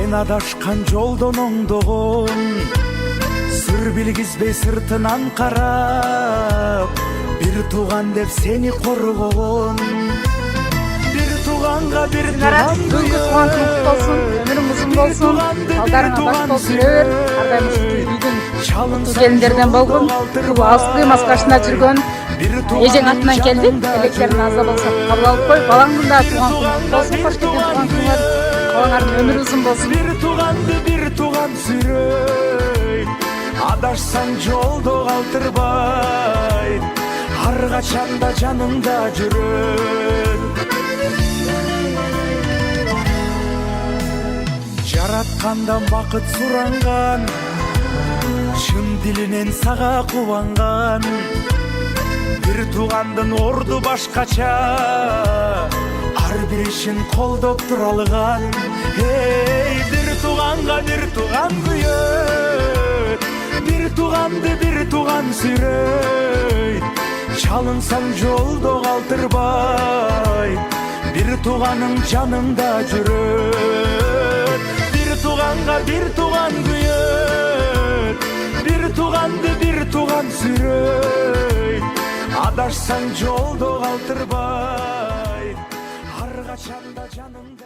Сен адашкан жолдон оңдогон, сыр билгизбей сыртынан карап, бир тууган деп сени коргогон. Бир тууганга бир тууган бүгүнкү туган күнүң куту болсун, өмүрүң узун болсун, балдарыңа баш болсун дебер. Ар дайым үйдүн келиндерден болгон, алыс маскашында жүргөн эжең атынан келди. Электерин азда болсо кабыл алып кой. Балаңдын да туган күнү болсун, кош келген туган күнү бар. Балаңардын өмүрү узун болсун. Бир тууган сүйрөй, адашсаң жолдо калтырбай, ар качанда жаныңда жүрөт. Жараткандан бакыт суранган, чын дилинен сага кубанган. Бир туугандын орду башкача, ар бир ишин колдоп тура алган. Эй, бир тууганга бир тууган күйөт, бир тууганды бир тууган сүйрөйт. Чалынсаң жолдо калтырбай, бир тууганың жаныңда жүрөт. Бир тууганга бир тууган күйөт, бир тууганды бир тууган сүйрөйт. Адашсаң жолдо калтырбай, ар качанда жаныңда.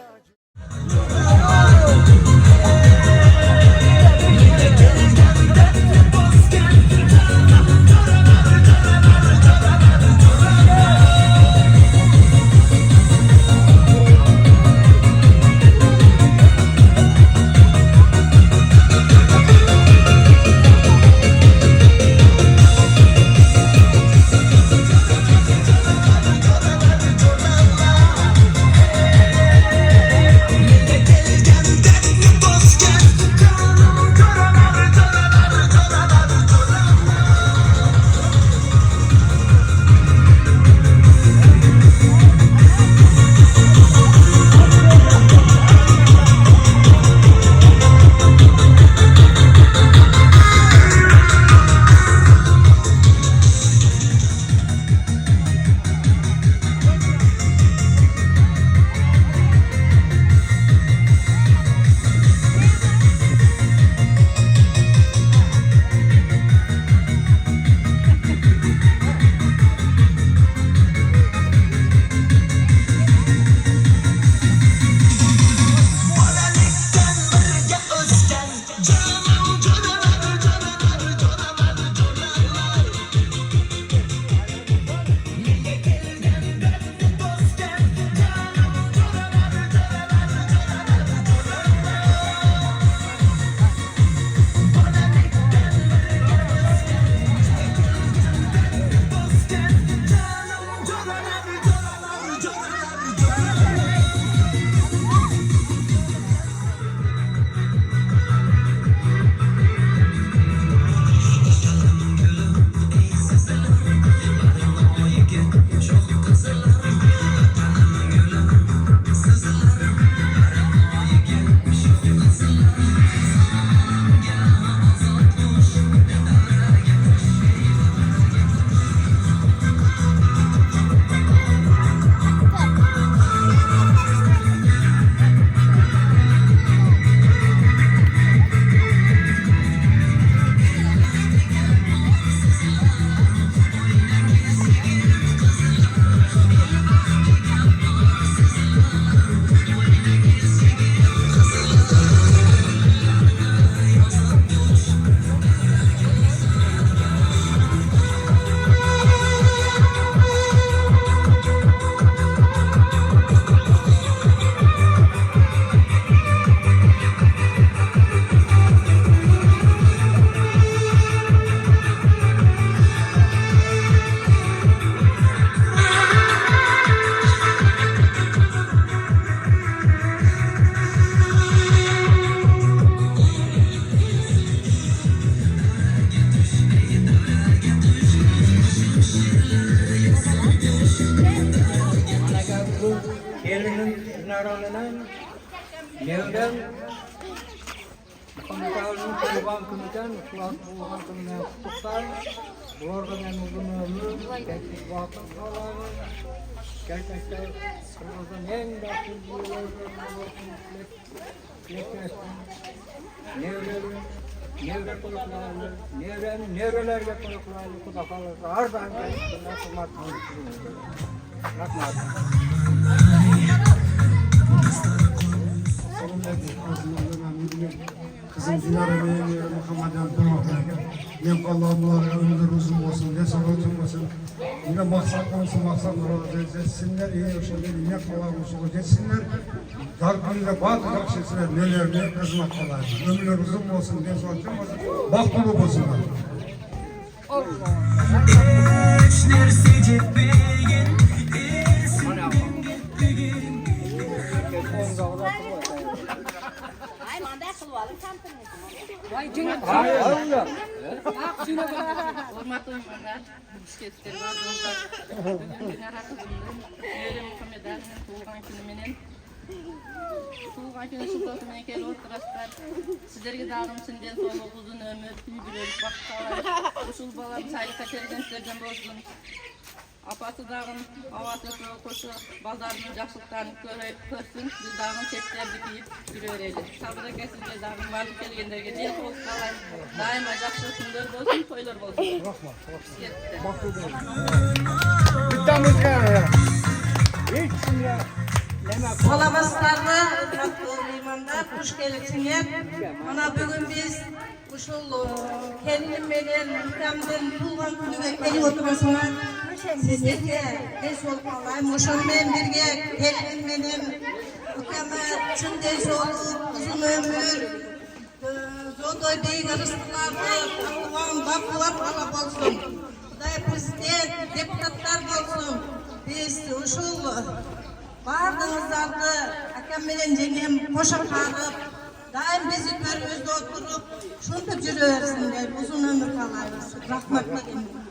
Kemudian pengetahuan perubahan kemudian bukan perubahan kemudian besar Ularga men uzun ömür, gençlik vakit kalanı, gerçekten Kırgız'ın en başlı nevre kulaklarını, nevrelerle kulaklarını kudafalarını her daim kendisinden kılmaktan düşünüyorum. Rahmat. Kızım Dilara Bey'e Muhammed'den Pınar'da ben Allah'ımlar ömür uzun olsun, cesaretim olsun. Yine maksat razı etsinler, iyi yaşadılar, yine kolaymışlığı geçsinler. Dargınıyla bazı yakşısılar nelerine kızmak kolay. Ömürler uzun olsun, cesaretim olsun, baktulu olsunlar. Hormatly mehmonlar, ishga bardinglar. Bugun Meryem Muhammedovaning tug'ilgan kuni menen. Tug'ilgan kuni shubhasi menen kelib o'tirasizlar. Sizlarga dag'im singan sog'lik, uzun umr, kuydirib vaqt qalaylik. Ushul bolam saylikka kelganlardan bo'lsin. Apası dağın, havası koşu, bazarının yaxşılıklarını görsün, biz dağın çeşitlerini giyip yürüyelim. Sabıda kesince dağın varlık gelgenlerine diye olsun kalayım. Daima yaxşılıklar olsun, toylar olsun. Rahmat, rahmat. Hiç şimdi Salamazlarla, hürmetli imamlar, hoş gelirsiniz. Mana bugün biz uşul kelinim menen ukamdan tuğan günüge kelip oturasınlar. Sizlerge ders olup alayım. Uşul men birge kelinim menen ukama çın ders olup uzun ömür, zodoy beyik arısılarla tuğan bakılar alap olsun. Kuday prezident, deputatlar olsun. Biz uşul bardığınızlardı akam menen jengem koşa karıp, daim bizi körümüzde oturup, şunu da jürüversinler, uzun ömür kalayız. Rahmetli